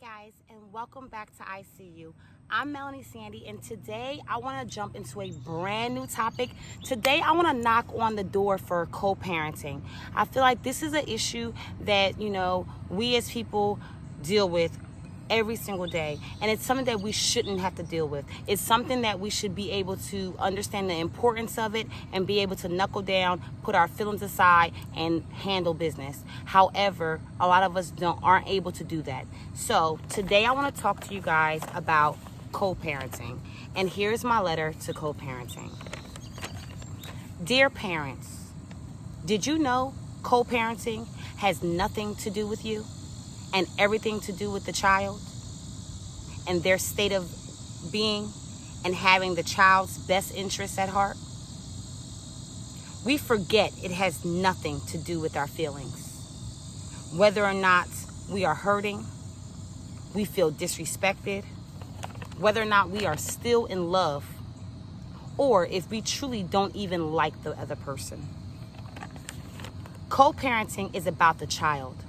guys, and welcome back to ICU. I'm Melanie Sandy, and today I want to jump into a brand new topic. Today I want to knock on the door for co-parenting. I feel like this is an issue that, we as people deal with every single day, and it's something that we shouldn't have to deal with. It's something that we should be able to understand the importance of it and be able to knuckle down, put our feelings aside, and handle business. However, a lot of us aren't able to do that. So today I want to talk to you guys about co-parenting, and here's my letter to co-parenting. Dear parents, did you know co-parenting has nothing to do with you and everything to do with the child and their state of being and having the child's best interests at heart? We forget it has nothing to do with our feelings. Whether or not we are hurting, we feel disrespected, whether or not we are still in love, or if we truly don't even like the other person. Co-parenting is about the child.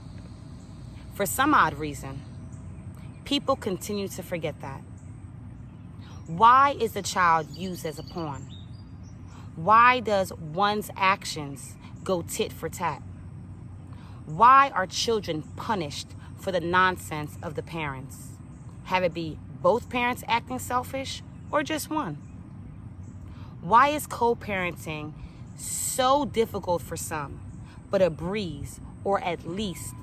For some odd reason, people continue to forget that. Why is the child used as a pawn? Why does one's actions go tit for tat? Why are children punished for the nonsense of the parents? Have it be both parents acting selfish or just one? Why is co-parenting so difficult for some, but a breeze, or at least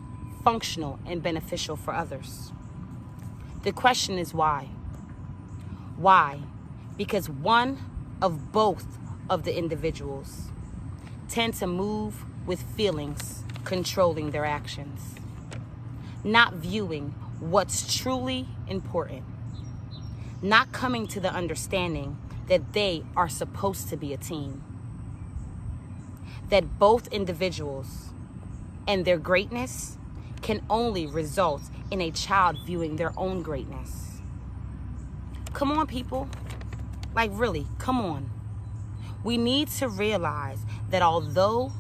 functional and beneficial for others? The question is why? Why? Because one of both of the individuals tend to move with feelings controlling their actions, not viewing what's truly important, not coming to the understanding that they are supposed to be a team, that both individuals and their greatness can only result in a child viewing their own greatness. Come on, people. Like, really, come on. We need to realize that although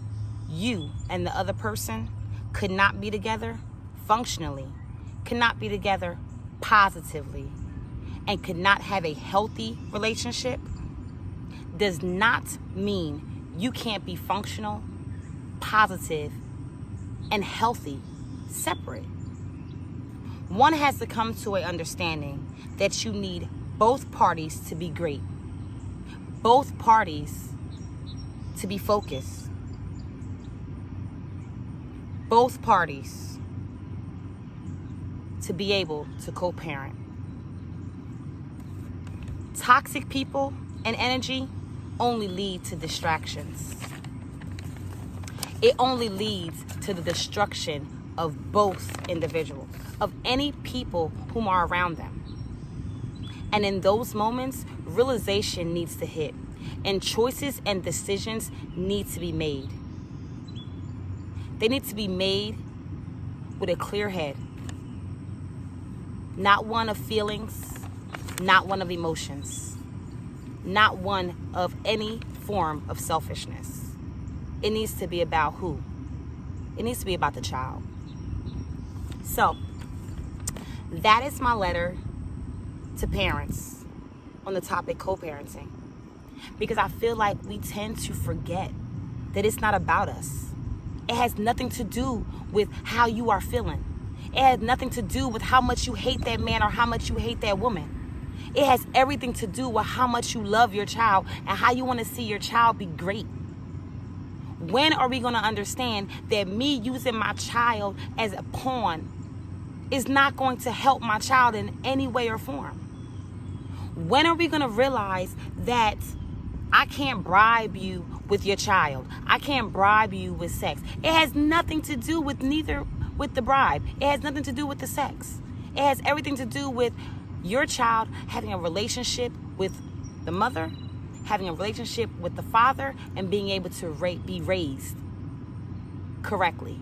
you and the other person could not be together functionally, could not be together positively, and could not have a healthy relationship, does not mean you can't be functional, positive, and healthy separate. One has to come to an understanding that you need both parties to be great, both parties to be focused, both parties to be able to co-parent. Toxic people and energy only lead to distractions. It only leads to the destruction of both individuals, of any people whom are around them. And in those moments, realization needs to hit, and choices and decisions need to be made. They need to be made with a clear head, not one of feelings, not one of emotions, not one of any form of selfishness. It needs to be about who? It needs to be about the child. So, that is my letter to parents on the topic co-parenting. Because I feel like we tend to forget that it's not about us. It has nothing to do with how you are feeling. It has nothing to do with how much you hate that man or how much you hate that woman. It has everything to do with how much you love your child and how you want to see your child be great. When are we going to understand that me using my child as a pawn is not going to help my child in any way or form? When are we going to realize that I can't bribe you with your child? I can't bribe you with sex. It has nothing to do with the bribe. It has nothing to do with the sex. It has everything to do with your child having a relationship with the mother, having a relationship with the father, and being able to be raised correctly.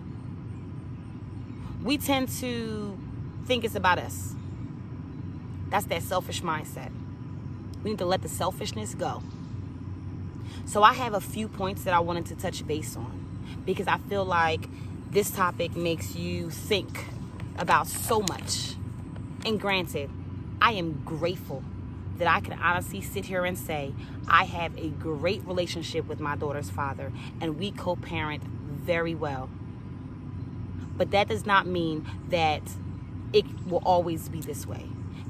We tend to think it's about us. That's that selfish mindset. We need to let the selfishness go. So I have a few points that I wanted to touch base on because I feel like this topic makes you think about so much. And granted, I am grateful that I can honestly sit here and say I have a great relationship with my daughter's father, and we co-parent very well. But that does not mean that it will always be this way.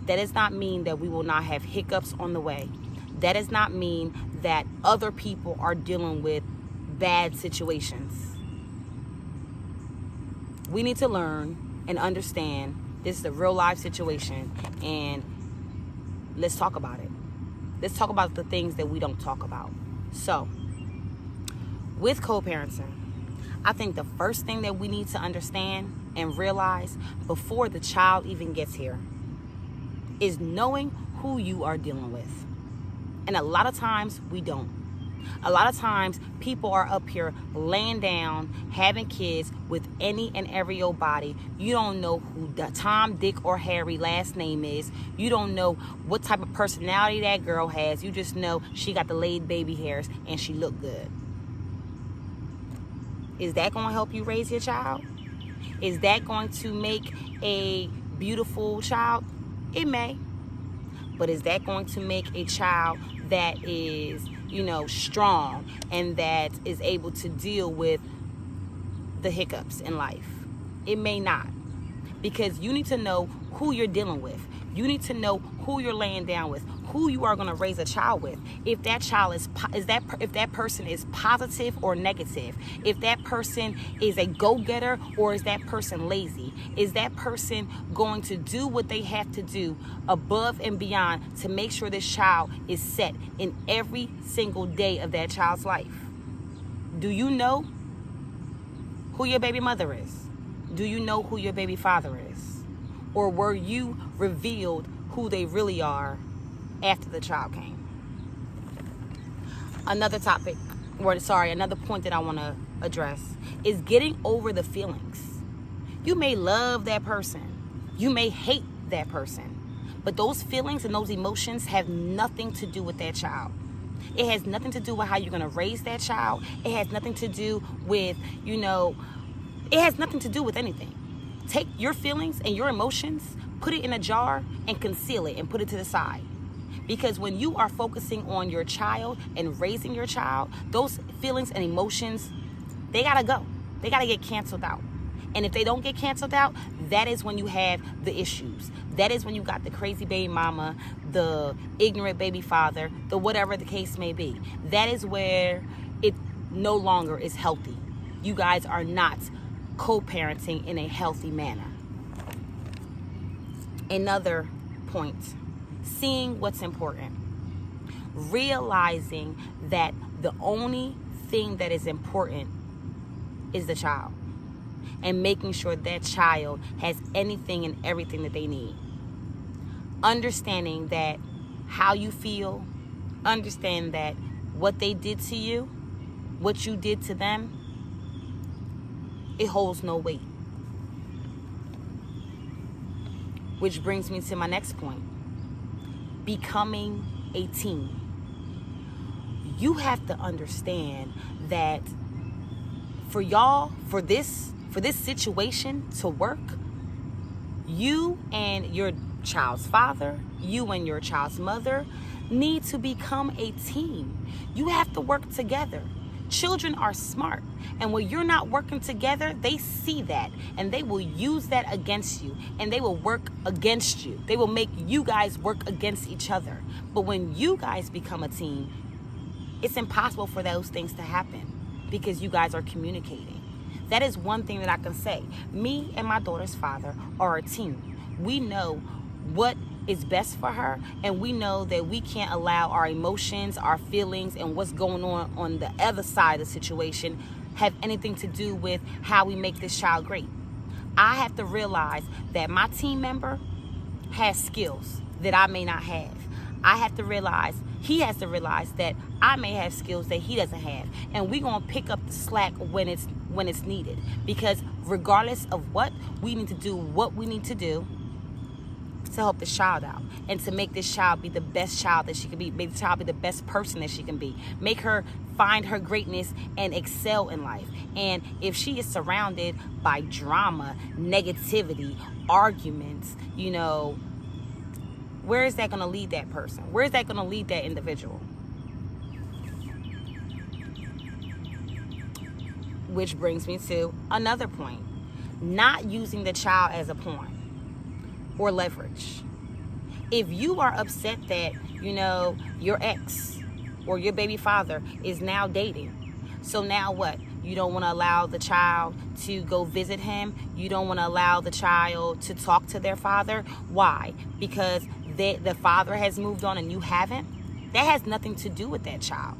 That does not mean that we will not have hiccups on the way. That does not mean that other people are dealing with bad situations. We need to learn and understand this is a real life situation, and let's talk about it. Let's talk about the things that we don't talk about. So, with co-parenting, I think the first thing that we need to understand and realize before the child even gets here is knowing who you are dealing with. And a lot of times we don't. A lot of times people are up here laying down, having kids with any and every old body. You don't know who the Tom, Dick, or Harry last name is. You don't know what type of personality that girl has. You just know she got the laid baby hairs and she look good. Is that going to help you raise your child? Is that going to make a beautiful child? It may. But is that going to make a child that is, strong and that is able to deal with the hiccups in life? It may not. Because you need to know who you're dealing with. You need to know who you're laying down with, who you are going to raise a child with. If that child if that person is positive or negative, if that person is a go-getter or is that person lazy, is that person going to do what they have to do above and beyond to make sure this child is set in every single day of that child's life? Do you know who your baby mother is? Do you know who your baby father is? Or were you revealed who they really are after the child came? Another point that I want to address is getting over the feelings. You may love that person. You may hate that person. But those feelings and those emotions have nothing to do with that child. It has nothing to do with how you're going to raise that child. It has nothing to do with, it has nothing to do with anything. Take your feelings and your emotions, put it in a jar and conceal it and put it to the side. Because when you are focusing on your child and raising your child, those feelings and emotions, they gotta go. They gotta get canceled out. And if they don't get canceled out, that is when you have the issues. That is when you got the crazy baby mama, the ignorant baby father, the whatever the case may be. That is where it no longer is healthy. You guys are not co-parenting in a healthy manner. Another point, seeing what's important. Realizing that the only thing that is important is the child. And making sure that child has anything and everything that they need. Understanding that how you feel, understand that what they did to you, what you did to them, it holds no weight. Which brings me to my next point. Becoming a team. You have to understand that for this situation to work, you and your child's father, you and your child's mother need to become a team. You have to work together. Children are smart, and when you're not working together, they see that and they will use that against you, and they will work against you. They will make you guys work against each other. But when you guys become a team, it's impossible for those things to happen because you guys are communicating. That is one thing that I can say. Me and my daughter's father are a team. We know what is best for her, and we know that we can't allow our emotions, our feelings, and what's going on the other side of the situation have anything to do with how we make this child great. I have to realize that my team member has skills that I may not have. I have to realize, he has to realize that I may have skills that he doesn't have, and we're gonna pick up the slack when it's needed. Because regardless of what, we need to do what we need to do to help this child out and to make this child be the best child that she can be, make the child be the best person that she can be, make her find her greatness and excel in life. And if she is surrounded by drama, negativity, arguments, you know, where is that going to lead that person? Where is that going to lead that individual? Which brings me to another point. Not using the child as a pawn or leverage. If you are upset that, you know, your ex or your baby father is now dating, so now what? You don't want to allow the child to go visit him. You don't want to allow the child to talk to their father. Why? Because the father has moved on and you haven't. That has nothing to do with that child.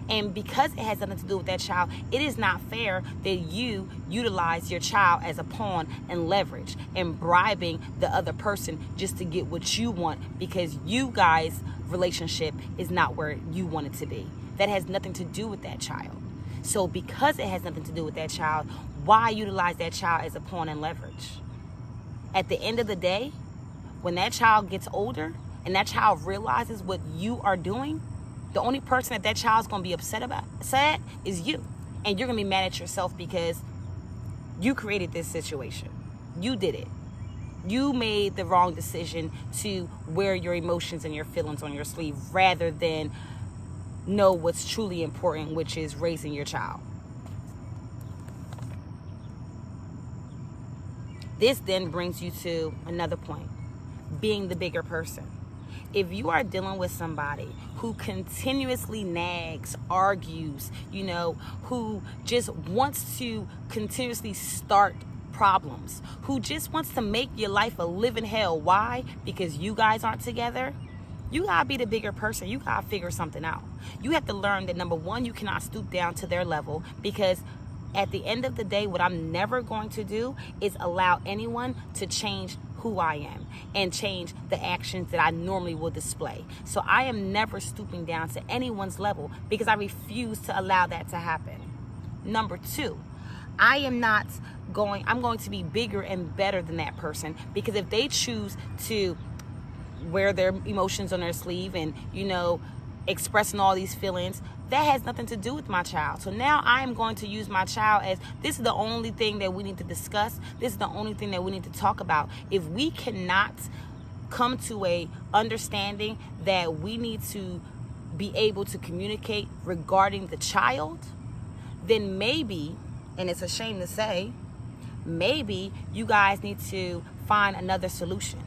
And because it has nothing to do with that child, it is not fair that you utilize your child as a pawn and leverage and bribing the other person just to get what you want, because you guys' relationship is not where you want it to be. That has nothing to do with that child. So because it has nothing to do with that child, why utilize that child as a pawn and leverage? At the end of the day, when that child gets older and that child realizes what you are doing, the only person that child's going to be upset is you. And you're going to be mad at yourself because you created this situation. You did it. You made the wrong decision to wear your emotions and your feelings on your sleeve rather than know what's truly important, which is raising your child. This then brings you to another point, being the bigger person. If you are dealing with somebody who continuously nags, argues, you know, who just wants to continuously start problems, who just wants to make your life a living hell. Why? Because you guys aren't together. You gotta be the bigger person. You gotta figure something out. You have to learn that, number one, you cannot stoop down to their level, because at the end of the day, what I'm never going to do is allow anyone to change who I am and change the actions that I normally will display. So I am never stooping down to anyone's level because I refuse to allow that to happen. Number two, I'm going to be bigger and better than that person, because if they choose to wear their emotions on their sleeve and, you know, expressing all these feelings, that has nothing to do with my child. So now I am going to use my child as, this is the only thing that we need to discuss. This is the only thing that we need to talk about. If we cannot come to a understanding that we need to be able to communicate regarding the child, then maybe, and it's a shame to say, maybe you guys need to find another solution.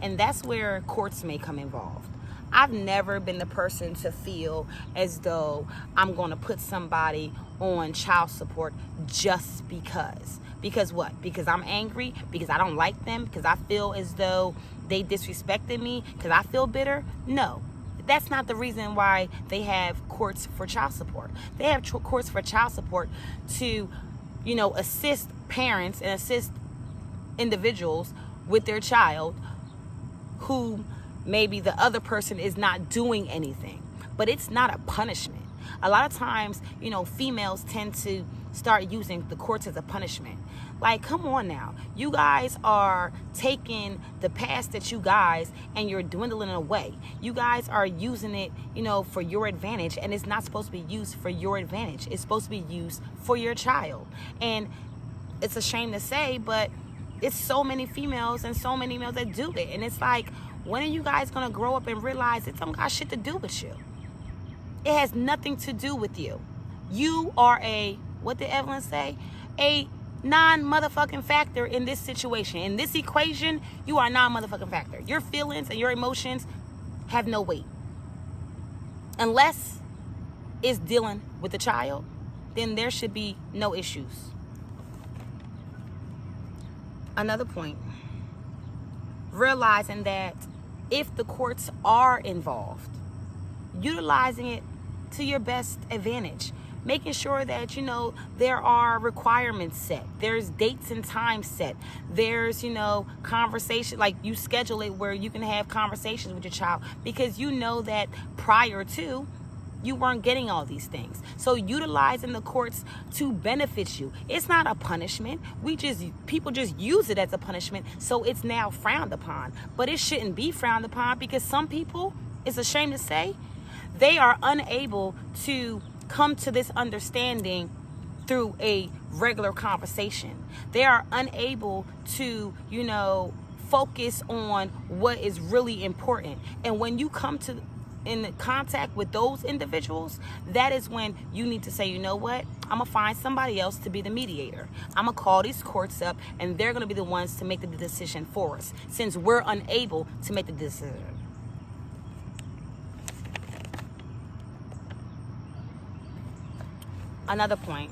And that's where courts may come involved. I've never been the person to feel as though I'm going to put somebody on child support just because. Because what? Because I'm angry? Because I don't like them? Because I feel as though they disrespected me? Because I feel bitter? No. That's not the reason why they have courts for child support. They have courts for child support to, you know, assist parents and assist individuals with their child who maybe the other person is not doing anything. But it's not a punishment. A lot of times, you know, females tend to start using the courts as a punishment. Like, come on now. You guys are taking the past that you guys and you're dwindling it away. You guys are using it, you know, for your advantage, and it's not supposed to be used for your advantage. It's supposed to be used for your child. And it's a shame to say, but it's so many females and so many males that do it. And it's like, when are you guys going to grow up and realize it don't got shit to do with you? It has nothing to do with you. You are a, what did Evelyn say? A non-motherfucking factor in this situation. In this equation, you are a non-motherfucking factor. Your feelings and your emotions have no weight. Unless it's dealing with a child, then there should be no issues. Another point, realizing that if the courts are involved, utilizing it to your best advantage, making sure that, you know, there are requirements set, there's dates and times set, there's, you know, conversation, like you schedule it where you can have conversations with your child, because you know that prior to, you weren't getting all these things. So utilizing the courts to benefit you. It's not a punishment. People just use it as a punishment, so it's now frowned upon. But it shouldn't be frowned upon, because some people, it's a shame to say, they are unable to come to this understanding through a regular conversation. They are unable to, focus on what is really important. And when you come in contact with those individuals, that is when you need to say, you know what, I'm gonna find somebody else to be the mediator. I'm gonna call these courts up, and they're gonna be the ones to make the decision for us, since we're unable to make the decision. Another point,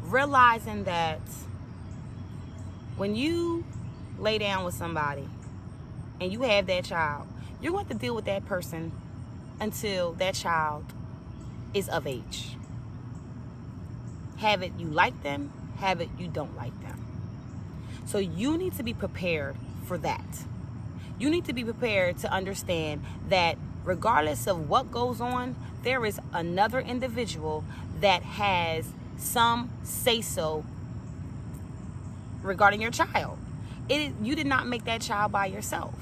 realizing that when you lay down with somebody and you have that child, you're going to deal with that person until that child is of age. Have it you like them, have it you don't like them. So you need to be prepared for that. You need to be prepared to understand that regardless of what goes on, there is another individual that has some say-so regarding your child. You did not make that child by yourself.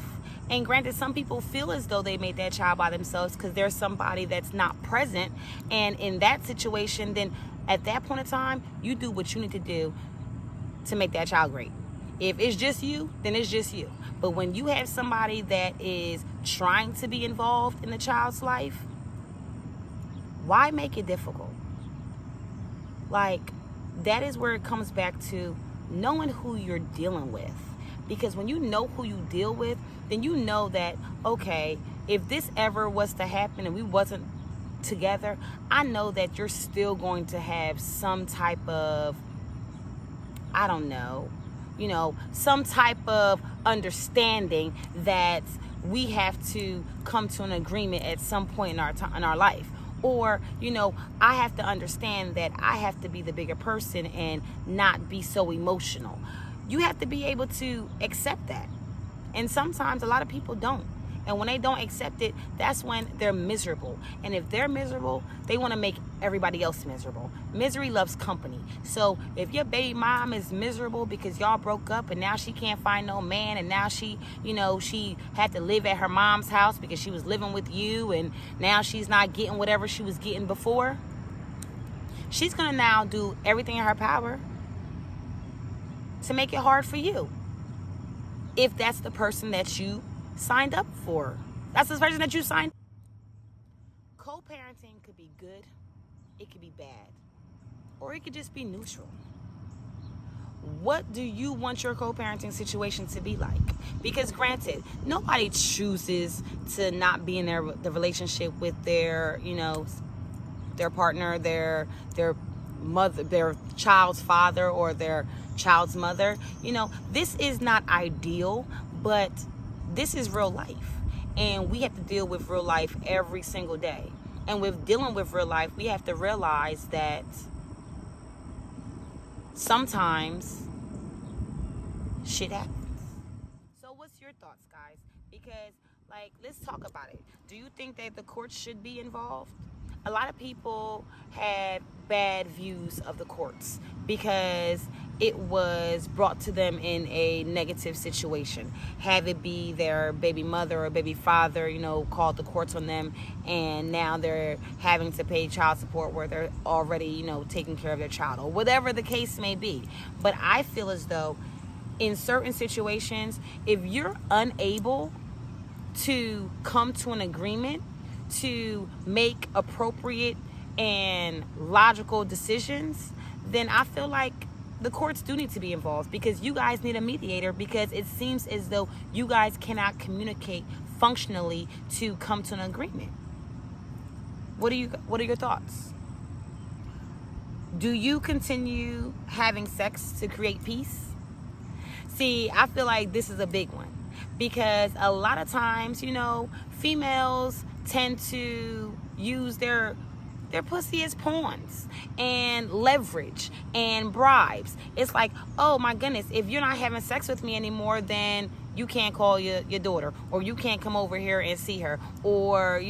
And granted, some people feel as though they made that child by themselves because there's somebody that's not present. And in that situation, then at that point in time, you do what you need to do to make that child great. If it's just you, then it's just you. But when you have somebody that is trying to be involved in the child's life, why make it difficult? Like, that is where it comes back to knowing who you're dealing with. Because when you know who you deal with, then you know that, okay, if this ever was to happen and we wasn't together, I know that you're still going to have some type of, I don't know, some type of understanding that we have to come to an agreement at some point in our life. Or, I have to understand that I have to be the bigger person and not be so emotional. You have to be able to accept that. And sometimes a lot of people don't. And when they don't accept it, that's when they're miserable. And if they're miserable, they want to make everybody else miserable. Misery loves company. So if your baby mom is miserable because y'all broke up and now she can't find no man, and now she had to live at her mom's house because she was living with you, and now she's not getting whatever she was getting before, she's going to now do everything in her power to make it hard for you. If that's the person that you signed up for. That's the person that you signed. Co-parenting could be good, it could be bad, or it could just be neutral. What do you want your co-parenting situation to be like? Because granted, nobody chooses to not be in the relationship with their partner, their mother, their child's father, or their child's mother. This is not ideal, but this is real life, and we have to deal with real life every single day. And with dealing with real life, we have to realize that sometimes shit happens. So what's your thoughts, guys? Because, let's talk about it. Do you think that the courts should be involved? A lot of people had bad views of the courts because it was brought to them in a negative situation. Have it be their baby mother or baby father, called the courts on them, and now they're having to pay child support where they're already, taking care of their child, or whatever the case may be. But I feel as though in certain situations, if you're unable to come to an agreement to make appropriate and logical decisions, then I feel like the courts do need to be involved, because you guys need a mediator, because it seems as though you guys cannot communicate functionally to come to an agreement. What are your thoughts? Do you continue having sex to create peace? See, I feel like this is a big one, because a lot of times, females tend to use their pussy as pawns and leverage and bribes. It's like, oh my goodness, if you're not having sex with me anymore, then you can't call your daughter, or you can't come over here and see her, or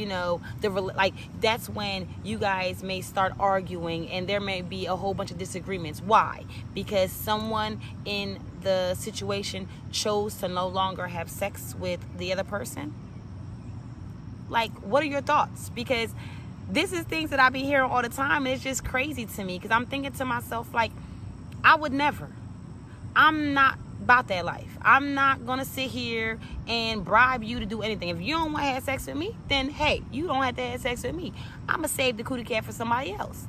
like that's when you guys may start arguing and there may be a whole bunch of disagreements. Why? Because someone in the situation chose to no longer have sex with the other person. Like, what are your thoughts? Because this is things that I be hearing all the time, and it's just crazy to me, because I'm thinking to myself, like, I would never. I'm not about that life. I'm not gonna sit here and bribe you to do anything. If you don't want to have sex with me, then hey, you don't have to have sex with me. I'm gonna save the cootie cat for somebody else.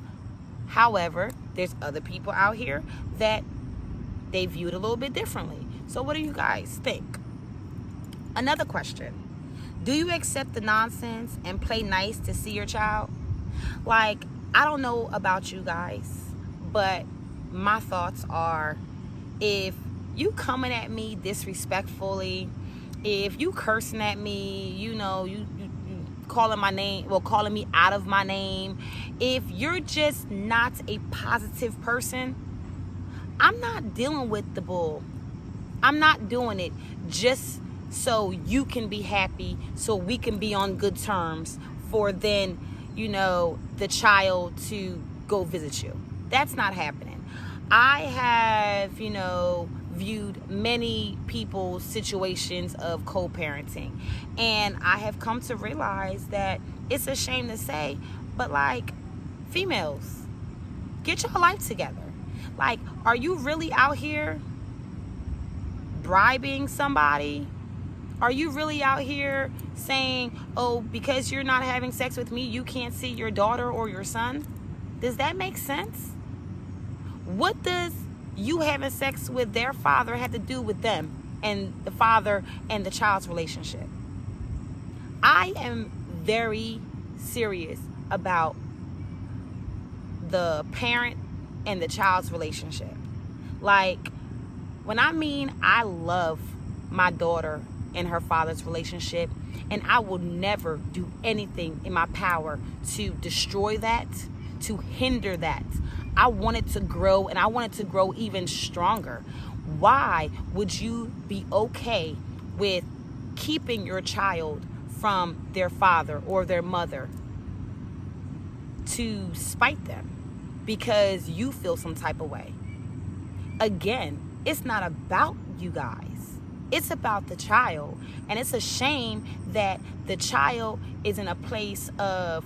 However, there's other people out here that they view it a little bit differently. So what do you guys think? Another question. Do you accept the nonsense and play nice to see your child? Like, I don't know about you guys, but my thoughts are, if you coming at me disrespectfully, if you cursing at me, you calling my name, calling me out of my name, if you're just not a positive person, I'm not dealing with the bull. I'm not doing it just so you can be happy, so we can be on good terms, for then, the child to go visit you. That's not happening. I have, viewed many people's situations of co-parenting, and I have come to realize that it's a shame to say, but like, females, get your life together. Like, are you really out here bribing somebody? Are you really out here saying, oh, because you're not having sex with me, you can't see your daughter or your son? Does that make sense? What does you having sex with their father have to do with them and the father and the child's relationship? I am very serious about the parent and the child's relationship. Like, when I mean I love my daughter and her father's relationship, and I will never do anything in my power to destroy that, to hinder that. I want it to grow, and I want it to grow even stronger. Why would you be okay with keeping your child from their father or their mother to spite them because you feel some type of way? Again, it's not about you guys. It's about the child. And it's a shame that the child is in a place of,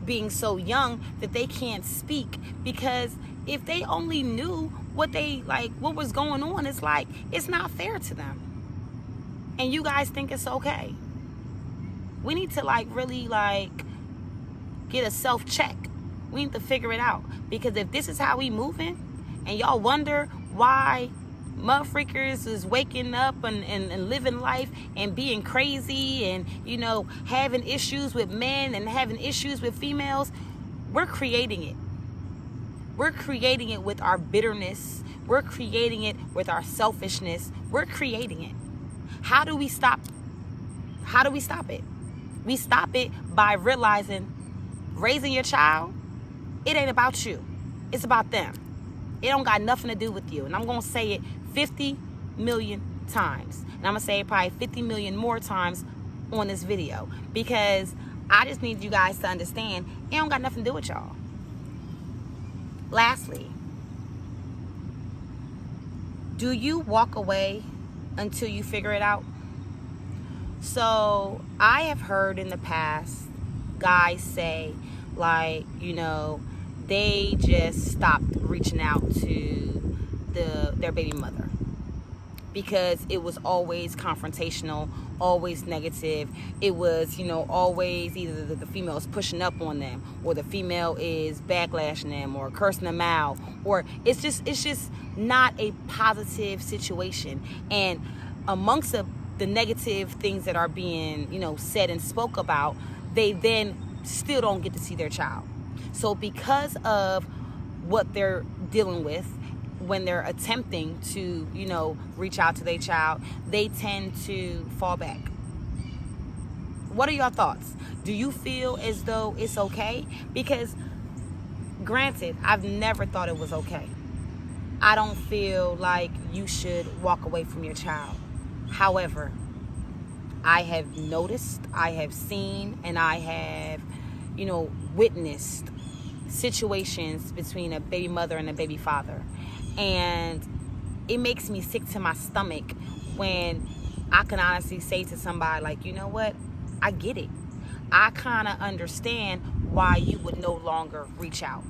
being so young that they can't speak. Because if they only knew what was going on, it's not fair to them. And you guys think it's okay. We need to really get a self-check. We need to figure it out. Because if this is how we moving, and y'all wonder why motherfuckers is waking up and living life and being crazy and having issues with men and having issues with females, we're creating it. We're creating it with our bitterness. We're creating it with our selfishness. We're creating it. How do we stop it? We stop it by realizing raising your child, it ain't about you. It's about them. It don't got nothing to do with you. And I'm going to say it 50 million times. And I'm going to say it probably 50 million more times on this video. Because I just need you guys to understand it don't got nothing to do with y'all. Lastly, do you walk away until you figure it out? So I have heard in the past guys say, they just stopped reaching out to their baby mother because it was always confrontational, always negative. It was, always either the female is pushing up on them, or the female is backlashing them, or cursing them out, or it's just not a positive situation. And amongst the negative things that are being, said and spoke about, they then still don't get to see their child. So because of what they're dealing with when they're attempting to, reach out to their child, they tend to fall back. What are your thoughts? Do you feel as though it's okay? Because granted, I've never thought it was okay. I don't feel like you should walk away from your child. However, I have noticed, I have seen, and I have, witnessed situations between a baby mother and a baby father. And it makes me sick to my stomach when I can honestly say to somebody like, you know what? I get it. I kind of understand why you would no longer reach out.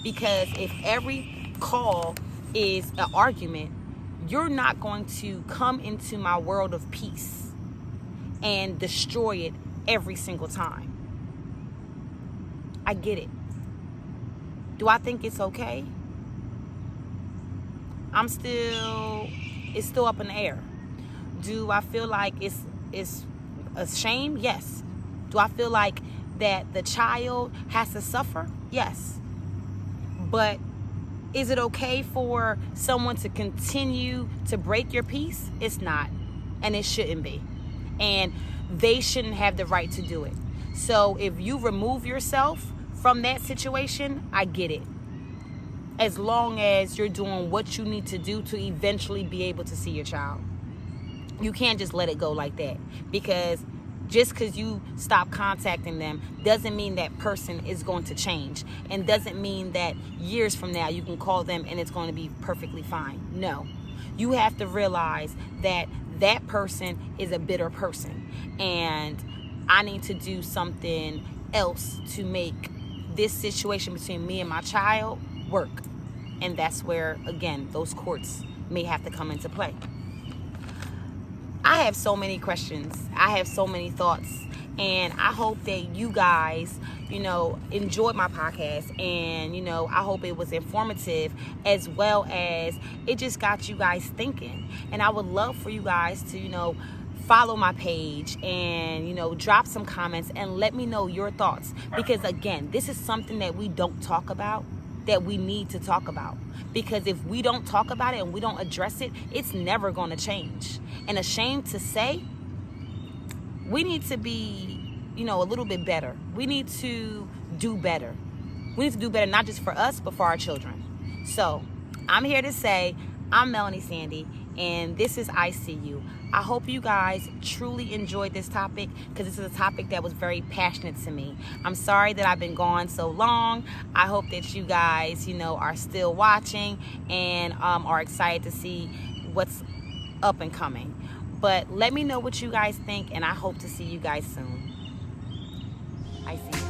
Because if every call is an argument, you're not going to come into my world of peace and destroy it every single time. I get it. Do I think it's okay? It's still up in the air. Do I feel like it's a shame? Yes. Do I feel like that the child has to suffer? Yes. But is it okay for someone to continue to break your peace? It's not. And it shouldn't be. And they shouldn't have the right to do it. So if you remove yourself from that situation, I get it. As long as you're doing what you need to do to eventually be able to see your child. You can't just let it go like that. Because just because you stop contacting them doesn't mean that person is going to change. And doesn't mean that years from now you can call them and it's going to be perfectly fine. No. You have to realize that that person is a bitter person. And I need to do something else to make this situation between me and my child work. And that's where, again, those courts may have to come into play. I have so many questions. I have so many thoughts. And I hope that you guys, enjoyed my podcast. And, I hope it was informative as well as it just got you guys thinking. And I would love for you guys to, follow my page and, drop some comments and let me know your thoughts. Because, again, this is something that we don't talk about, that we need to talk about. Because if we don't talk about it and we don't address it, it's never going to change. And ashamed to say, we need to be, a little bit better. We need to do better. We need to do better, not just for us, but for our children. So I'm here to say, I'm Melanie Sandy, and this is I See You. I hope you guys truly enjoyed this topic, because this is a topic that was very passionate to me. I'm sorry that I've been gone so long. I hope that you guys, are still watching and are excited to see what's up and coming. But let me know what you guys think, and I hope to see you guys soon. I see you.